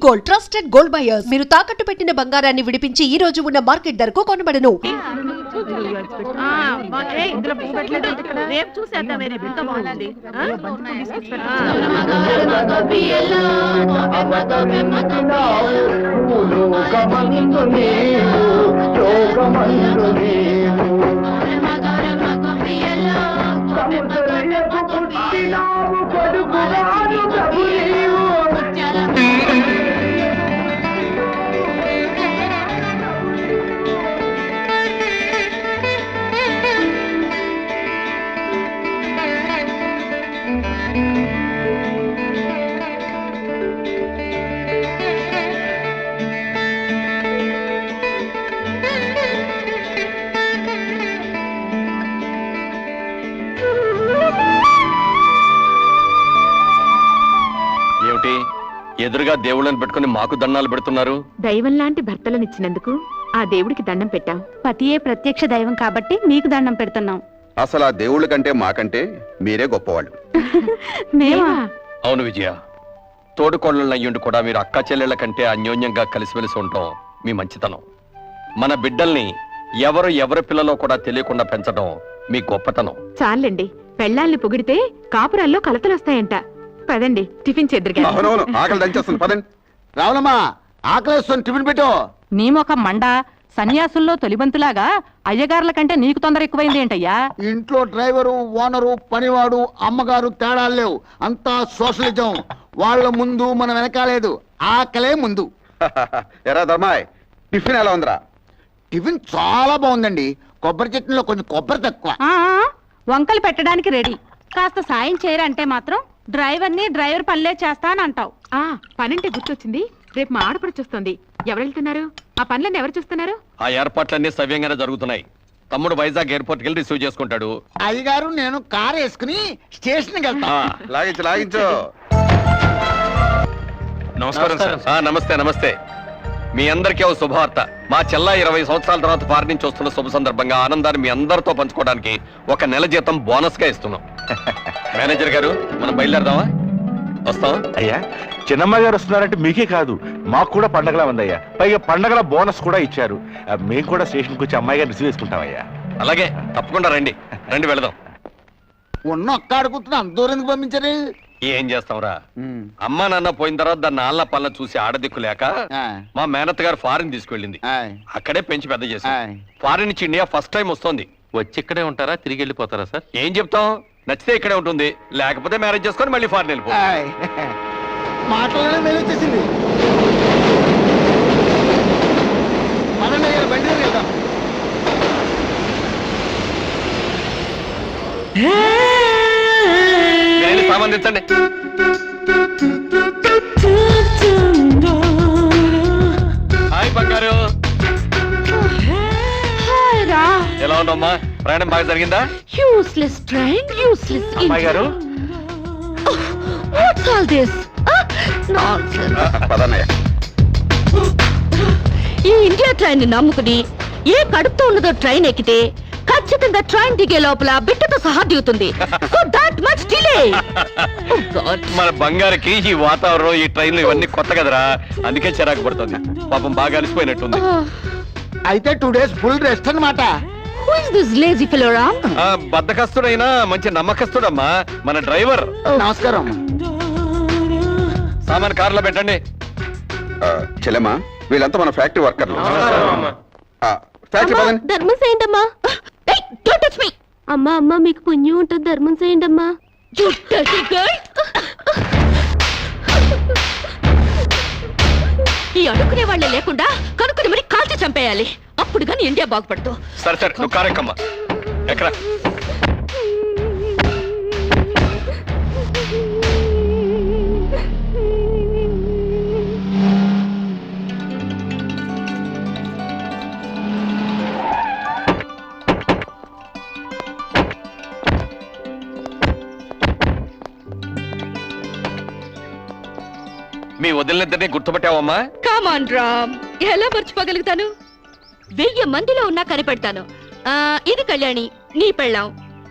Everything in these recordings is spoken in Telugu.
Gold trusted gold buyers. మీరు తాకట్టు పెట్టిన బంగారాన్ని విడిపించి ఈ రోజు ఉన్న మార్కెట్ ధరకు కొనబడను. ఎదురుగా దేవుళ్ళని పెట్టుకుని మాకు దండాలు పెడుతున్నారు. దైవం లాంటి భర్తలనిచ్చినందుకు ఆ దేవుడికి దండం పెట్టాం. పతియే ప్రత్యక్ష దైవం కాబట్టి మీకు దండం పెడుతున్నాం. అసలు ఆ దేవుళ్ళ కంటే మాకంటే మీరే గొప్పవాళ్ళు. మేమా? అవును విజయ, తోడుకోళ్ళయ్యుండి కూడా మీరు అక్క చెల్లెళ్ల కంటే అన్యోన్యంగా కలిసిమెలిసి ఉంటాం మీ మంచితనం. మన బిడ్డల్ని ఎవరి పిల్లలో కూడా తెలియకుండా పెంచడం మీ గొప్పతనం. చాలండి, పెళ్ళాల్ని పొగిడితే కాపురాల్లో కలతలొస్తాయంట. పదండి, టిఫిన్ చేద్దరు. ఆకలి దంచేస్తుంది, పదండి. రావులమ్మా, ఆకలేస్తుంది, టిఫిన్ పెట్టు. నీ మొఖం మండ, సన్యాసుల్లో తొలిబంతులాగా అయ్యగారుల కంటే నీకు తొందర ఎక్కువైంది ఏంటయ్యా? ఇంట్లో డ్రైవరు, ఓనరు, పనివాడు, అమ్మగారు తేడాలు లేవు. అంతా సోషలిజం. వాళ్ళ ముందు మనం వెనకాలేదు, ఆకలే ముందు. ఎరా ధర్మాయ్, టిఫిన్ ఎలా ఉందిరా? టిఫిన్ చాలా బాగుందండి. కొబ్బరి చట్నీలో కొంచెం కొబ్బరి తక్కువ. వంకలు పెట్టడానికి రెడీ. కాస్త సాయం చేయరంటే మాత్రం డ్రైవర్ పనులే చేస్తానంటావు. పనంటే గుర్తొచ్చింది, రేపు మా ఆడపడి చూస్తుంది. ఎవరు వెళ్తున్నారు? ఆ పనులన్నీ ఎవరు చూస్తున్నారు? ఆ ఏర్పాట్లన్నీ సవ్యంగానే జరుగుతున్నాయి. తమ్ముడు వైజాగ్ ఎయిర్పోర్ట్ కి వెళ్ళి రిసీవ్ చేసుకుంటాడు. అయ్యగారు నేను కారు వేసుకుని స్టేషన్కి వెళ్తా. లాగించు. నమస్కారం సార్. నమస్తే నమస్తే. మీ అందరికీ ఓ శుభవార్త. మా చెల్ల 20 సంవత్సరాల తర్వాత ఫారిన్ నుంచి వస్తున్న శుభ సందర్భంగా ఆనందాన్ని మీ అందరితో పంచుకోవడానికి ఒక నెల జీతం బోనస్ గా ఇస్తున్నాం. మేనేజర్ గారు, మనం బయలుదేరదామా? వస్తాం. అయ్యా, చిన్నమ్మ గారు వస్తున్నారంటే మీకే కాదు, మాకు కూడా పండగలా ఉందయ్యా. పైగా పండగల బోనస్ కూడా ఇచ్చారు. మేము కూడా స్టేషన్కి వచ్చి అమ్మాయి గారు రిసీవ్ చేసుకుంటామయ్యా. అలాగే, తప్పకుండా రండి. వెళదాం. ఉన్న ఒక్క అడుగుతున్నా, అంత దూరం ఎందుకు పంపించారు? ఏం చేస్తాంరా, అమ్మా నాన్న పోయిన తర్వాత దాన్ని ఆళ్ళ పళ్ళ చూసి ఆడదిక్కు లేక మా మేనత్ గారు ఫారిన్ తీసుకెళ్ళింది. అక్కడే పెంచి పెద్ద చేసి ఫారిన్ నుంచి ఇండియా ఫస్ట్ టైం వస్తుంది. వచ్చి ఇక్కడే ఉంటారా, తిరిగి వెళ్ళిపోతారా సార్? ఏం చెప్తాం, నచ్చితే ఇక్కడే ఉంటుంది, లేకపోతే మ్యారేజ్ చేసుకొని మళ్ళీ ఫారిన్ వెళ్ళిపో. మాటలోనే మేలు వచ్చేసింది. బండి వెళ్దాం. సంబంధించండి. హాయ్ బంగారు, ఎలా ఉండమ్మా? ప్రయాణం బాగా జరిగిందా? యూస్లెస్ ట్రైన్, యూస్లెస్ అమ్మాయి గారు, వాట్స్ ఆల్ దిస్ నాన్సెన్స్? ఈ ఇండియా ట్రైన్ నమ్ముకుని ఏ కడుపుతో ఉన్నదో ట్రైన్ ఎక్కితే ఖచ్చితంగా ట్రైన్ దిగే లోపల బిడ్డతో సహా దిగుతుంది. So that much delay. మన బంగారుకి ఈ వాతావరణం, ఈ ట్రైన్లు ఇవన్నీ కొత్త కదరా, అందుకే చిరాకు పడుతుంది. పాపం బాగా అలసిపోయినట్టుంది. అయితే 2 days ఫుల్ రెస్ట్ అన్నమాట. Who is this lazy fellow, Ram? బద్దకస్తుడైనా మంచి నమ్మకస్తుడమ్మా మన డ్రైవర్. నమస్కారం. సామాన్ కారులో పెట్టండి. చెల్లెమ్మా, వీళ్ళంతా మన ఫ్యాక్టరీ వర్కర్లు. ధర్మం చేయండమ్మా. అమ్మా అమ్మా, మీకు పుణ్యం ఉంటుంది, ధర్మం చేయండమ్మా. ఈ అడుక్కునే వాళ్ళే లేకుండా కనుక్కుని మరి కాల్చి చంపేయాలి. అప్పుడు గాని ఇండియా బాగుపడుతూ. సరే సరే, నువ్వు కారెక్కమ్మా. ఎక్కడ? మీ వదిలినిద్దరిని గుర్తుపట్టావమ్మా? కమాన్ రామ్, ఎలా మర్చిపోగలుగుతాను? 1000 మందిలో ఉన్నా కనిపెడతాను. ఇది కళ్యాణి, నీ పెళ్ళాం.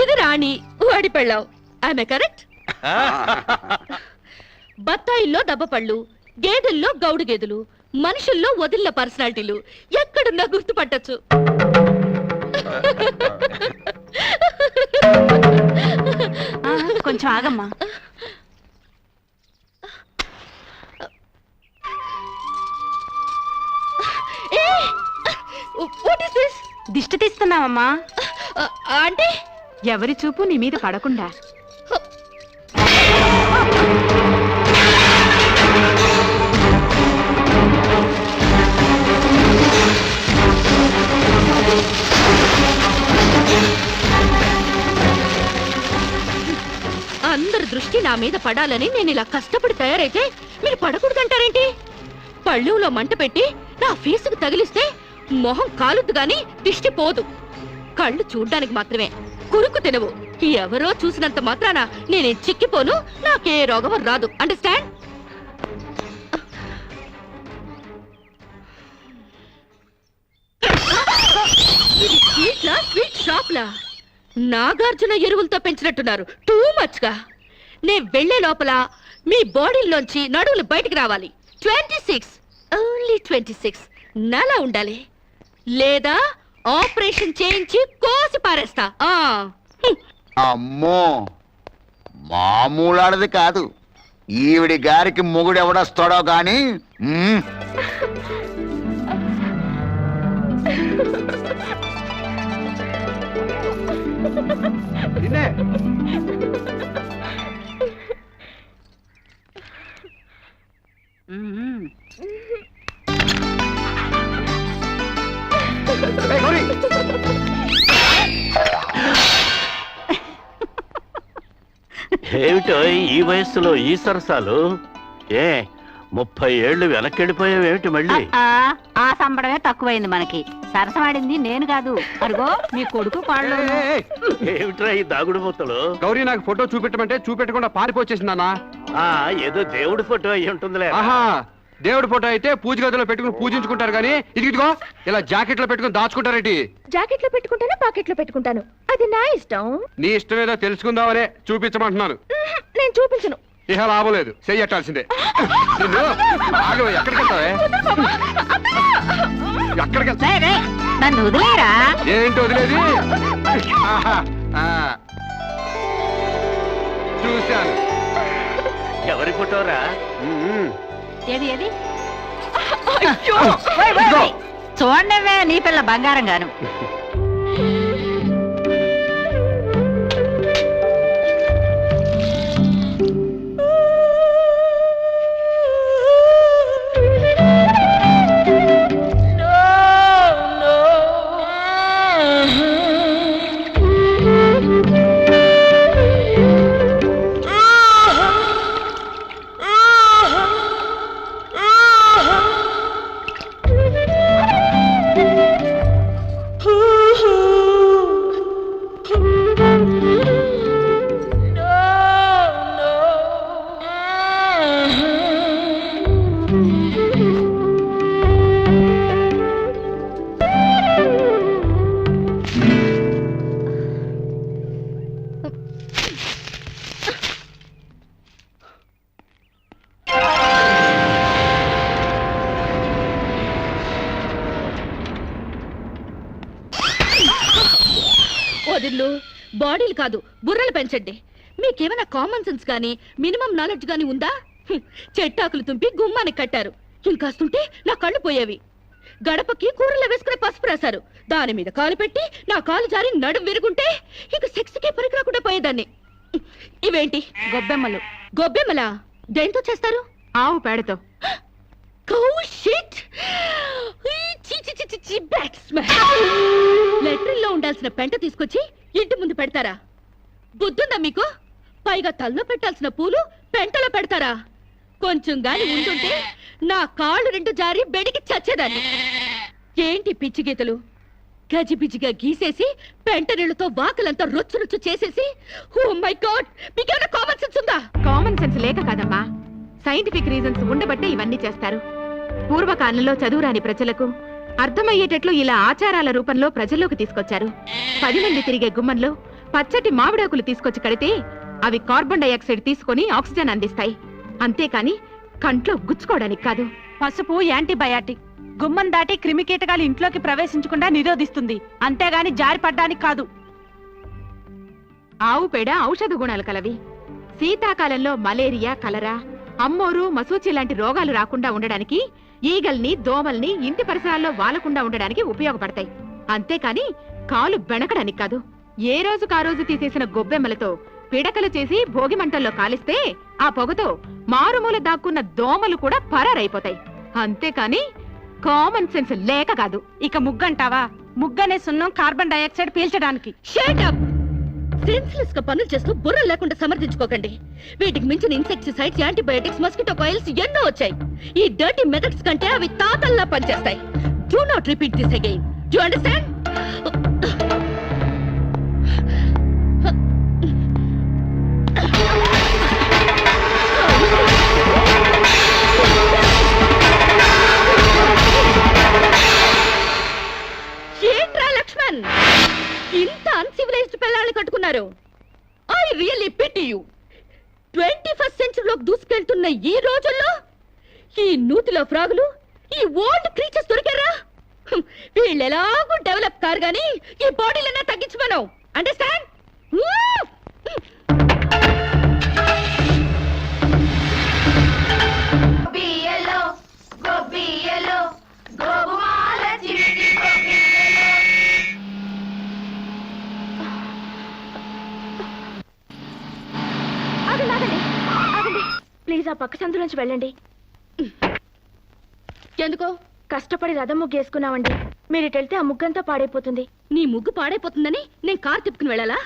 ఇది రాణి, వాడి పెళ్ళాం. ఆమె కరెక్ట్? బత్తాయిల్లో దెబ్బపళ్ళు, గేదెల్లో గౌడు గేదెలు, మనుషుల్లో వదిలిన పర్సనాలిటీలు ఎక్కడున్నా గుర్తుపట్టచ్చు. కొంచెం ఆగమ్మా. దిష్టి తీస్తున్నావమ్మా. అంటే ఎవరి చూపు నీ మీద పడకుండా. అందరి దృష్టి నా మీద పడాలని నేను ఇలా కష్టపడి తయారైతే మీరు పడకూడదంటారేంటి? పళ్ళులో మంట పెట్టి నా ఫేసుకు తగిలిస్తే మొహం కాలుద్దు గాని దిష్టి పోదు. కళ్ళు చూడ్డానికి మాత్రమే, కురుకు తినవు. ఎవరో చూసినంత మాత్రాన నేనే చిక్కిపోను, నాకే రోగం రాదు. అండర్స్టాండ్? ఇది స్వీట్ షాప్లా? నాగార్జున ఎరువులతో పెంచినట్టున్నారు. టూ మచ్ గా. నే వెళ్లే లోపల మీ బాడీలోంచి నడువులు బయటికి రావాలి. 26 ఓన్లీ 26 నెల ఉండాలి, లేదా ఆపరేషన్ చేయించి కోసి పారేస్తా. అమ్మో, మామూలాడది కాదు. ఈవిడి గారికి మొగుడు ఎవడొస్తాడో గాని. ఏమిటో ఈ వయస్సులో ఈ సరసాలు? 30 ఏళ్ళు వెనక్కెళ్ళిపోయావేమిటి మళ్ళీ? ఆ సంబడమే తక్కువైంది మనకి. సరసమాడింది నేను కాదు, అరుగో మీ కొడుకు కాళ్ళు. ఏమిట్రా ఈ దాగుడు మూతలు? గౌరీ నాకు ఫోటో చూపెట్టమంటే చూపెట్టకుండా పారిపోచేసిందన్నా. ఏదో దేవుడి ఫోటో అయ్యి ఉంటుందిలే. ఆహా, దేవుడి ఫోటో అయితే పూజ గదిలో పెట్టుకుని పూజించుకుంటారు కానీ ఇదిగో ఇలా జాకెట్ లో పెట్టుకుని దాచుకుంటారేంటి? జాకెట్ లో పెట్టుకుంటాను, పాకెట్ లో పెట్టుకుంటాను, అది నా ఇష్టం. నీ ఇష్టం ఏదో తెలుసుకుందామనే చూపించమంటున్నాను. నేను చూపించను. ఇహ లాభం లేదు, చెయ్యట్టాల్సిందే. నిన్ను ఆగు, ఎక్కడికి వెళ్తావే? ఎక్కడికి వెళ్తా? నన్ను వదిలేరా? ఏంటి వదిలేది? ఆహా, చూశాను. ఎవరి ఫోటోరా? ఏది ఏది? చూడవే నీ పిల్ల బంగారం గాను. వదిళ్ళు, బాడీలు కాదు బుర్రలు పెంచండి. మీకేమైనా కామన్ సెన్స్ గానీ మినిమం నాలెడ్జ్ గానీ ఉందా? చెట్టాకులు తుంపి గుమ్మానికి కట్టారు, ఇంకాస్తుంటే నా కళ్ళు పోయేవి. గడపకి కూరలు వేసుకునే పసుపు రాశారు, దాని మీద కాలు పెట్టి నా కాలు జారి నడుం విరుగుంటే ఇక సెక్స్కే పనికి రాకుండా పోయేదాన్ని. ఇవేంటి? గొబ్బెమ్మలు. గొబ్బెమ్మలా? దేంతో చేస్తారు? ఆవు పేడతో. లెట్రిన్లో ఉండాల్సిన పెంట తీసుకొచ్చి ఇంటి ముందు పెడతారా? బుద్ధుందా మీకు? పైగా తల్లో పెట్టాల్సిన పూలు పెంటలో పెడతారా? కొంచెం గాని ఉంటుంటే నా కాళ్ళు 2 జారి బెడికి చచ్చేదాన్ని. ఏంటి పిచ్చి గీతలు? గజిబిజిగా గీసేసి పెంట నీళ్లతో వాకలంతా రొచ్చు రొచ్చు చేసేసి, ఓ మై గాడ్, మీకేమైనా కామన్ సెన్స్ ఉందా? కామన్ సెన్స్ లేక కాదమ్మా, సైంటిఫిక్ రీజన్స్ ఉండబట్టే ఇవన్నీ చేస్తారు. పూర్వకాలంలో చదువురాని ప్రజలకు అర్థమయ్యేటట్లు ఇలా ఆచారాల రూపంలో ప్రజల్లోకి తీసుకొచ్చారు. 10 మంది తిరిగే గుమ్మంలో పచ్చటి మామిడాకులు తీసుకొచ్చి కడితే అవి కార్బన్ డైఆక్సైడ్ తీసుకొని ఆక్సిజన్ అందిస్తాయి. అంతేకాని కంట్లో గుచ్చుకోవడానికి కాదు. పసుపు యాంటీబయాటిక్, గుమ్మం దాటి క్రిమికీటకాలు ఇంట్లోకి ప్రవేశించకుండా నిరోధిస్తుంది, అంతేగాని జారి పడ్డానికి కాదు. ఆవు పేడ ఔషధ గుణాలు కలవి. శీతాకాలంలో మలేరియా, కలరా, అమ్మోరు, మసూచి లాంటి రోగాలు రాకుండా ఉండడానికి, ఈగల్ని, దోమల్ని ఇంటి పరిసరాల్లో వాలకుండా ఉండడానికి ఉపయోగపడతాయి. అంతేకాని కాలు బెణకడానికి కాదు. ఏ రోజుకు ఆ రోజు తీసేసిన గొబ్బెమ్మలతో పిడకలు చేసి భోగి మంటల్లో కాలిస్తే ఆ పొగతో మారుమూల దాక్కున్న దోమలు కూడా పరారైపోతాయి. అంతేకాని కామన్ సెన్స్ లేక కాదు. ఇక ముగ్గంటావా? ముగ్గనే సున్నం కార్బన్ డైఆక్సైడ్ పీల్చడానికి. Shut up! సెన్స్లెస్ గా పనులు చేస్తూ బుర్ర లేకుండా సమర్థించుకోకండి. వీటికి మించిన ఇన్సెక్టిసైడ్స్, యాంటీబయాటిక్స్, మస్కిటో కాయిల్స్ ఎన్నో వచ్చాయి. ఈ డర్టీ మెథడ్స్ కంటే అవి తాతల్లా పనిచేస్తాయి. Do not repeat this again. Do understand? ఏంట్రా లక్ష్మణ్, ఇంత అన్సివిలైజ్డ్ పిల్లల్ని కట్టుకున్నారు? I really pity you. 21st సెంచరీలోకి దూసుకెళ్తున్న ఈ రోజుల్లో ఈ నూతిలో ఫ్రాగులు, ఈ ఓల్డ్ క్రీచర్స్ దొరికారా? వీళ్ళు ఎలాగూ డెవలప్ కారు గానీ ఈ బాడీలన్నా తగ్గించమను. అండర్స్టాండ్? ప్లీజ్ ఆ పక్క సందులోంచి వెళ్ళండి. ఎందుకో? కష్టపడి రథం ముగ్గు వేసుకున్నామండి. మీరు ఇటు వెళ్తే ఆ ముగ్గంతా పాడైపోతుంది. నీ ముగ్గు పాడైపోతుందని నేను కారు తిప్పుకుని వెళ్ళాలా?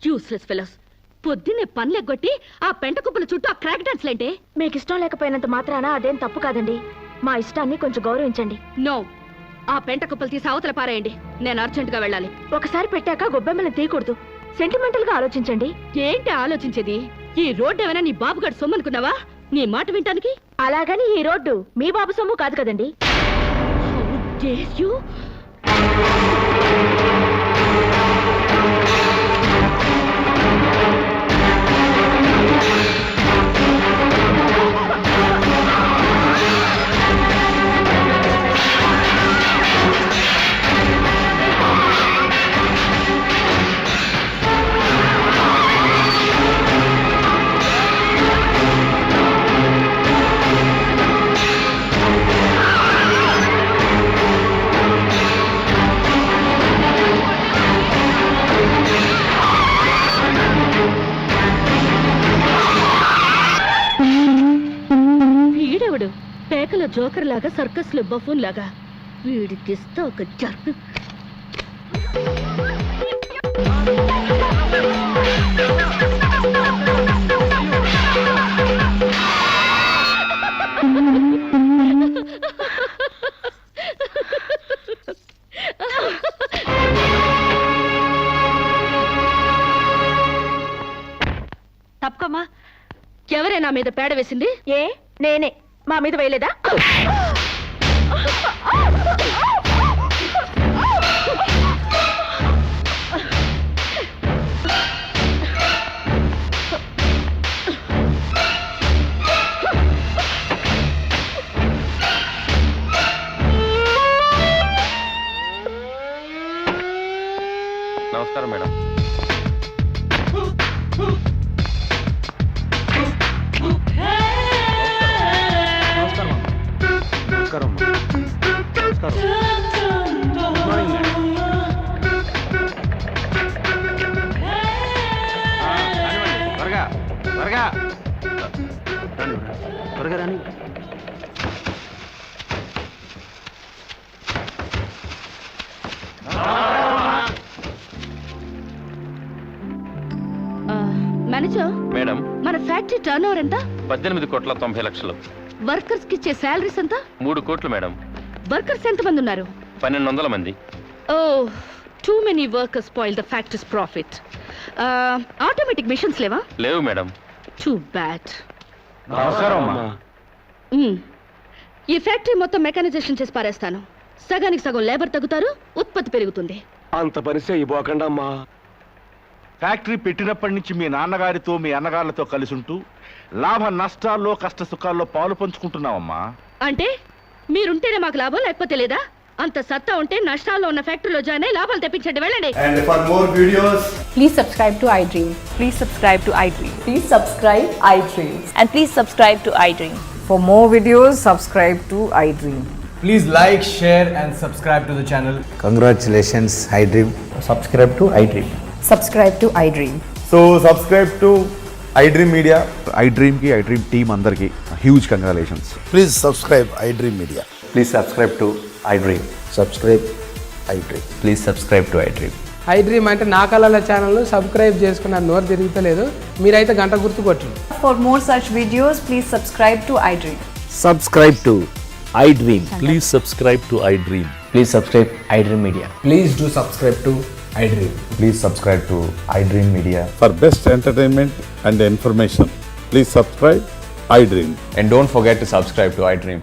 Useless fellows. పొద్దున్నే పనులెగ్గొట్టి ఆ పెంట కుప్పల చుట్టూ ఆ క్రాక్ డాన్స్లేంటే? మీకు ఇష్టం లేకపోయినంత మాత్రాన అదేం తప్పు కాదండి. మా ఇష్టాన్ని కొంచెం గౌరవించండి. నో, ఆ పెంట కుప్పలు తీసి అవతల పారేయండి. నేను అర్జెంట్ గా వెళ్ళాలి. ఒకసారి పెట్టాక గొబ్బెమ్మలను తీయకూడదు. సెంటిమెంటల్ గా ఆలోచించండి. ఏంటి ఆలోచించేది? ఈ రోడ్డు ఏమైనా నీ బాబుగాడు సొమ్మనుకున్నావా? నీ మాట వింటానికి? అలాగని ఈ రోడ్డు మీ బాబు సొమ్ము కాదు కదండి. How dare you? పేకల జోకర్ లాగా, సర్కస్ లో బఫూన్ లాగా. వీడికిస్తా ఒక జర్క్. తప్పకమ్మా. ఎవరైనా మీద పేడ వేసింది? ఏ నేనే. మా మీద వేయలేదా? నమస్కారం మేడం. త్వరగా త్వరగా త్వరగా రాని. మేనేజర్ మేడం, మన ఫ్యాక్టరీ టర్న్ ఓవర్ ఎంత? 18,90,00,000. వర్కర్స్ కి ఇచ్చే శాలరీస్ ఎంత? 3 కోట్లు మేడం. వర్కర్స్ ఎంత మంది ఉన్నారు? 1200 మంది. Oh, too many workers spoil the factories profit. Automatic machines లేవా? లేవు మేడం. Too bad. నమస్కారం. ఈ ఫ్యాక్టరీ మొత్తం మెకానైజేషన్ చేసి పారేస్తాను. సగానికి సగం లేబర్ తగ్గుతారు, ఉత్పత్తి పెరుగుతుంది. అంత పని చేయబోకండమ్మా. ఫ్యాక్టరీ పెట్టినప్పటి నుంచి మీ నాన్నగారితో మీ అన్నగారులతో కలిసి ఉంటూ లాభ నష్టాల్లో కష్ట సుఖాల్లో పాలు పంచుకుంటున్నావమ్మా. అంటే మీరుంటేనే మాకు లాభం లేకపోతే లేదా? అంత సత్తా ఉంటే నష్టాల్లో ఉన్న ఫ్యాక్టరీలో జాయిన్ అయ్యి లాభాలు తెప్పించండి, వెళ్ళండి. And for more videos, please subscribe to iDream. Please subscribe to iDream. Please subscribe iDream. And please subscribe to iDream. For more videos subscribe to iDream. please like, share and subscribe to the channel. Congratulations iDream. Subscribe to iDream. Subscribe to iDream. So subscribe to iDream Media. iDream team అందరికి huge congratulations. Please subscribe iDream media. Please subscribe to iDream. Subscribe iDream. Please subscribe to iDream. iDream అంటే నా కళల ఛానల్ సబ్స్క్రైబ్ చేసుకున్న నోరు తిరుగుతలేదు, మీరైతే గంట గుర్తు కొట్టండి. For more such videos please subscribe to iDream. Subscribe to iDream. Please subscribe to iDream. Please subscribe iDream Media. Please do subscribe to iDream. Please subscribe to iDream Media. For best entertainment and information, please subscribe iDream. And don't forget to subscribe to iDream.